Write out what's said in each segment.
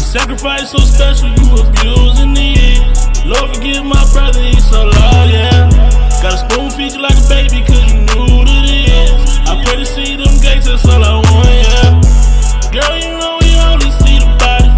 Sacrifice so special, you abusing the years. Lord forgive my brother, he's so loud, yeah. Gotta spoon feed you like a baby, cause you knew what it is. I pray to see them gates, that's all I want, yeah. Girl, you know we only see the body.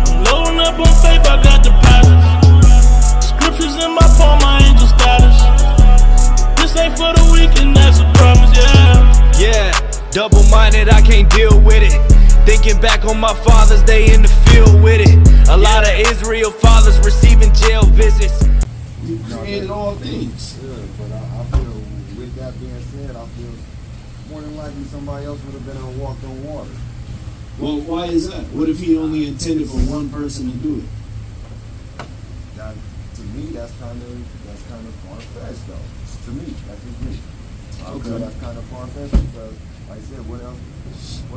I'm loading up on faith, I got deposits. Scriptures in my palm, my angel status. This ain't for the weak, and that's a promise, yeah. Yeah, double-minded, I can't deal with it. Thinking back on my Father's Day in the field with it. A lot of Israel fathers receiving jail visits. You created all things. Yeah, but I feel, with that being said, I feel more than likely somebody else would have been and walked on water. Well, why is that? What if he only intended for one person to do it? That, to me, that's kind of far-fetched, though. To me, that's just me. Okay. That's kind of far-fetched because, like I said, what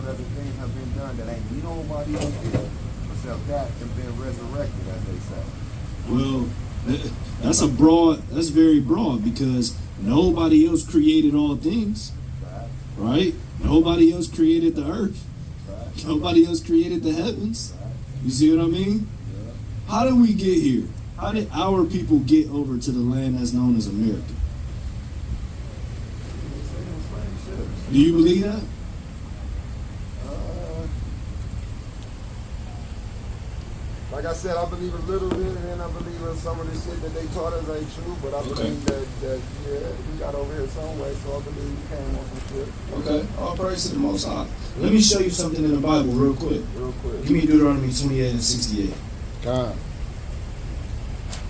other things have been done that ain't nobody else did except that and been resurrected, as they say. Well, that's very broad because nobody else created all things, right? Nobody else created the earth. Nobody else created the heavens. You see what I mean? How did we get here? How did our people get over to the land that's known as America? Do you believe that? Like I said, I believe a little bit, and then I believe in some of the shit that they taught us ain't true, but I believe that we got over here some way, so I believe we came on some shit. Okay, all praise to the Most High. Let me show you something in the Bible real quick. Real quick. Give me Deuteronomy 28 and 68. God.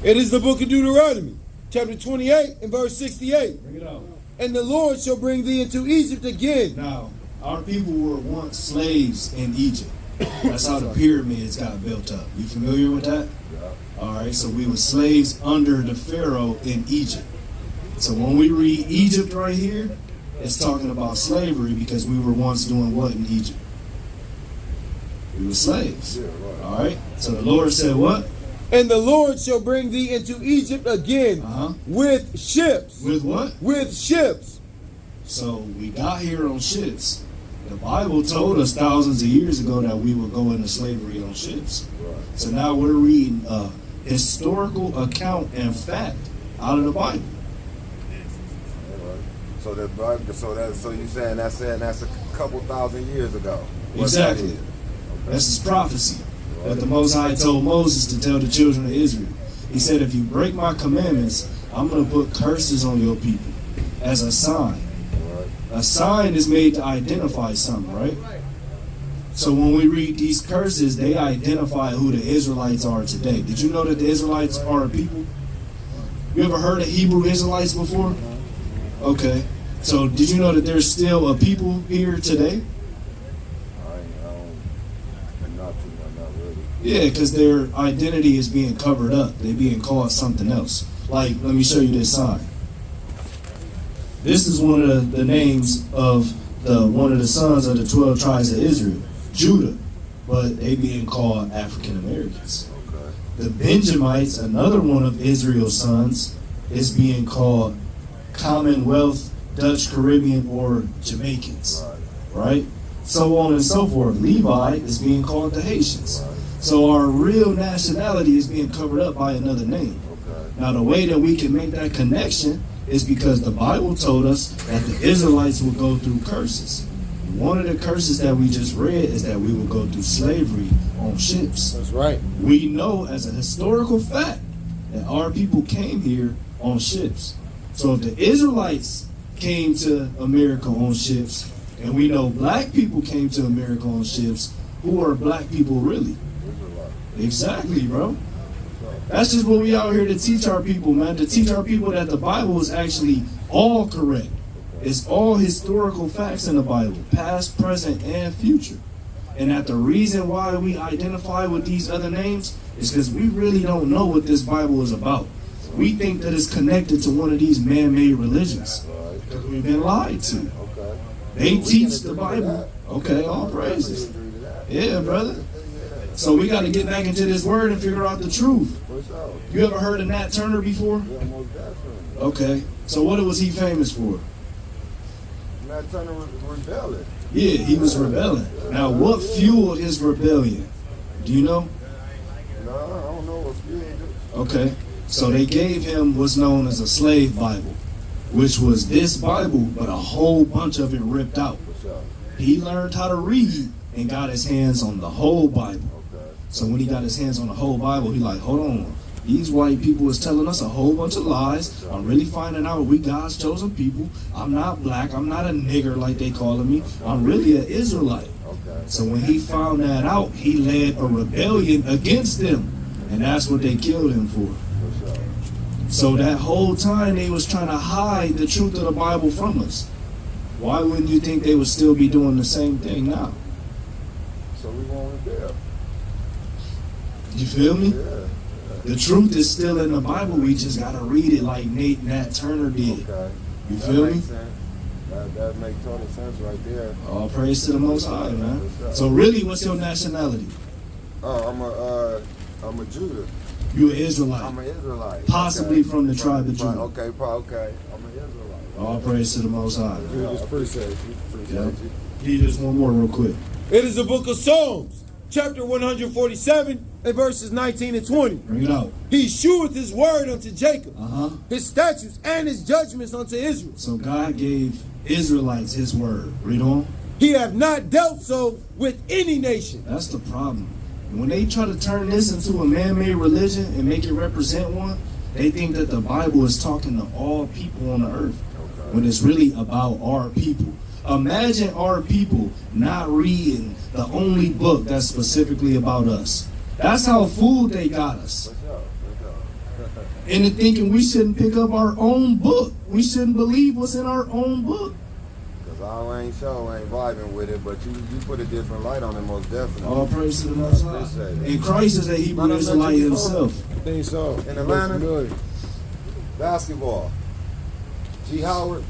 It is the book of Deuteronomy, chapter 28 and verse 68. Bring it out. And the Lord shall bring thee into Egypt again. Now, our people were once slaves in Egypt. That's how the pyramids got built up. You familiar with that? Yeah. All right, so we were slaves under the Pharaoh in Egypt. So when we read Egypt right here, it's talking about slavery because we were once doing what in Egypt? We were slaves. Yeah, right. All right, so the Lord said what? And the Lord shall bring thee into Egypt again with ships. With what? With ships. So we got here on ships. The Bible told us thousands of years ago that we would go into slavery on ships. Right. So now we're reading a historical account and fact out of the Bible. Right. So you saying that's a couple thousand years ago? Exactly. This is prophecy that the Most High told Moses to tell the children of Israel. He said, if you break my commandments, I'm going to put curses on your people as a sign. A sign is made to identify something, right? So when we read these curses, they identify who the Israelites are today. Did you know that the Israelites are a people? You ever heard of Hebrew Israelites before? Okay. So did you know that there's still a people here today? Not really. Yeah, because their identity is being covered up. They're being called something else. Like, let me show you this sign. This is one of the names of one of the sons of the 12 tribes of Israel, Judah, but they being called African Americans. Okay. The Benjamites, another one of Israel's sons, is being called Commonwealth, Dutch, Caribbean, or Jamaicans, right? So on and so forth. Levi is being called the Haitians. So our real nationality is being covered up by another name. Now the way that we can make that connection is because the Bible told us that the Israelites will go through curses. One of the curses that we just read is that we will go through slavery on ships. That's right. We know as a historical fact that our people came here on ships. So if the Israelites came to America on ships, and we know black people came to America on ships, who are black people really? Exactly, bro. That's just what we out here to teach our people, man. To teach our people that the Bible is actually all correct. It's all historical facts in the Bible, past, present, and future. And that the reason why we identify with these other names is because we really don't know what this Bible is about. We think that it's connected to one of these man-made religions because we've been lied to. They teach the Bible. Okay, all praises. Yeah, brother. So we got to get back into this word and figure out the truth. You ever heard of Nat Turner before? Okay. So what was he famous for? Nat Turner was rebelling. Yeah, he was rebelling. Now, what fueled his rebellion? Do you know? No, I don't know what's good. Okay. So they gave him what's known as a slave Bible, which was this Bible, but a whole bunch of it ripped out. What's up? He learned how to read and got his hands on the whole Bible. Okay. So when he got his hands on the whole Bible, he like, hold on. These white people is telling us a whole bunch of lies. I'm really finding out we God's chosen people. I'm not black. I'm not a nigger like they calling me. I'm really an Israelite. Okay. So when he found that out, he led a rebellion against them. And that's what they killed him for. What's up? So that whole time they was trying to hide the truth of the Bible from us. Why wouldn't you think they would still be doing the same thing now? So we won't there. You feel me? Yeah. The truth is still in the Bible. We just got to read it like Nat Turner did. Okay. You That feel me? makes sense. That makes total sense right there. All praise to the Most High, man. So really, what's your nationality? Oh, I'm a Judah. You an Israelite. I'm an Israelite. Possibly Okay. from the tribe of Judah. Okay, okay. I'm an Israelite. All praise to the Most High. Judas, appreciate you. Appreciate Yeah. you. Give just one more real quick. It is the book of Psalms, chapter 147, and verses 19 and 20. Bring it out. He sheweth his word unto Jacob, Uh-huh. his statutes and his judgments unto Israel. So God gave Israelites his word. Read on. He hath not dealt so with any nation. That's the problem. When they try to turn this into a man-made religion and make it represent one, they think that the Bible is talking to all people on the earth, when it's really about our people. Imagine our people not reading the only book that's specifically about us. That's how fooled they got us. Into thinking we shouldn't pick up our own book. We shouldn't believe what's in our own book. Cause I ain't vibing with it, but you put a different light on it most definitely. All praise to the Most High. And Christ is a Hebrew Israelite himself. I think so. In Atlanta, basketball. G. Howard,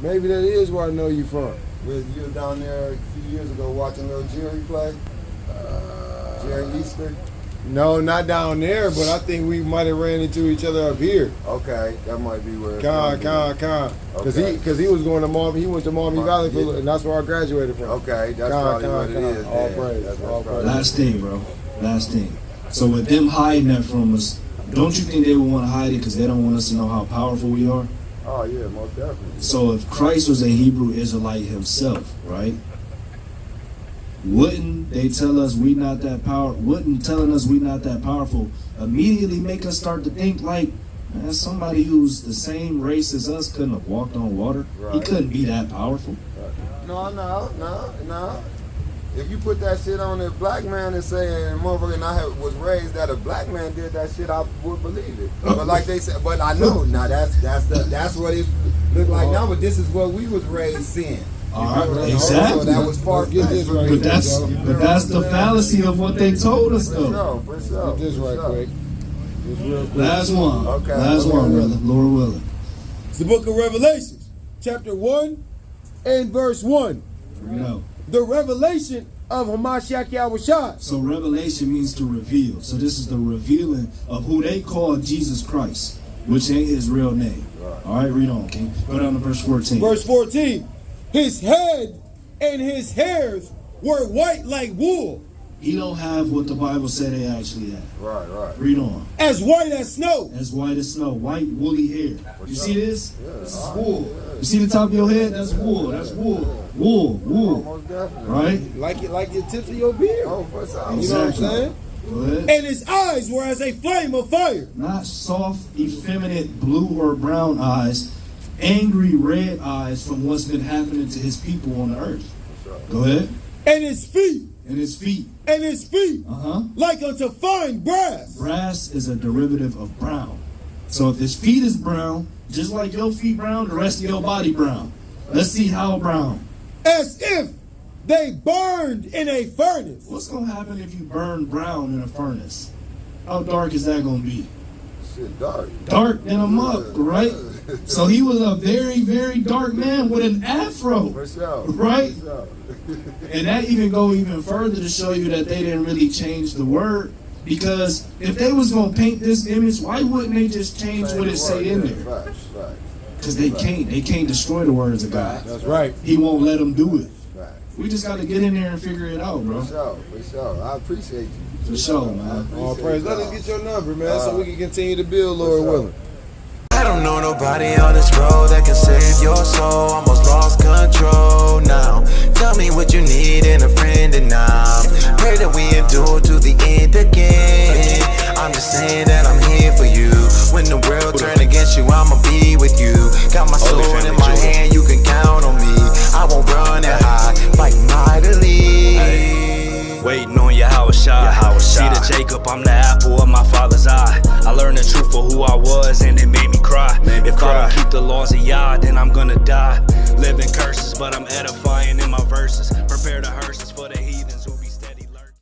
Maybe that is where I know you from. you were down there a few years ago watching little Jerry play. Jerry Easter. No, not down there, but I think we might have ran into each other up here. Okay, that might be where. Con. Okay. Because he was going to Marvin. He went to Marvin Valley, and that's where I graduated from. Okay, that's probably what it is. All then. praise. That's All probably- praise. Last thing, bro. Last thing. So with them hiding that from us, don't you think they would want to hide it because they don't want us to know how powerful we are? Oh yeah, most definitely. So if Christ was a Hebrew Israelite himself, right? Wouldn't they tell us we not that wouldn't telling us we not that powerful immediately make us start to think like, man, somebody who's the same race as us couldn't have walked on water? He Right. couldn't be that powerful. No. If you put that shit on a black man and saying, motherfucker, and I was raised that a black man did that shit, I would believe it. But like they said, but I know now that's what it looked like now. But this is what we was raised seeing. All right, So exactly. that was far Get this right. But that's the fallacy of what they told us though. For sure. Get this right quick. Just real quick. Last one. Okay. Last one, brother. Lord willing. It's the book of Revelations, chapter 1 and verse 1. Bring it out. The revelation of Hamashiach Yahushua. So revelation means to reveal. So this is the revealing of who they call Jesus Christ, which ain't his real name. All right, read on, King. Go down to verse 14. Verse 14. His head and his hairs were white like wool, He don't have what the Bible said they actually have. Right. Read on. as white as snow. As white as snow, white woolly hair. You see this? Yeah. This is wool. You see the top of your head? That's wool. That's wool. Wool. Most definitely. Right? Like your tips of your beard. Oh, for sure. You know what I'm saying? Go ahead. And his eyes were as a flame of fire. Not soft, effeminate blue or brown eyes, angry red eyes from what's been happening to his people on the earth. Go ahead. And his feet. And his feet. And his feet. Uh-huh. Like unto fine brass. Brass is a derivative of brown. So if his feet is brown, just like your feet brown, the rest of your body brown. Let's see how brown. As if they burned in a furnace. What's going to happen if you burn brown in a furnace? How dark is that going to be? Shit, dark. Dark than a mug, right? So he was a very, very dark man with an afro. For sure. Right? For sure. And that even go even further to show you that they didn't really change the word. Because if they was going to paint this image, why wouldn't they just change what it say in there? Facts. Because they can't destroy the words of God. That's right. He won't let them do it. Facts. We just got to get in there and figure it out, bro. For sure. I appreciate you. For sure, man. All praise. Let us get your number, man, so we can continue to build, Lord willing. I don't know nobody on this road that can save your soul. Almost lost control now. Tell me what you need in a friend and now. Pray that we endure to the end again. I'm just saying that I'm here for you. When the world turn against you, I'ma be with you. Got my soul in my hand, you can count on me. I won't run and hide, fight mightily. Waiting on Yahweh Shai. See the Jacob, I'm the apple of my father's eye. I learned the truth for who I was and it made me cry. If I don't keep the laws of Yah, then I'm gonna die. Living curses, but I'm edifying in my verses. Prepare the hearses for the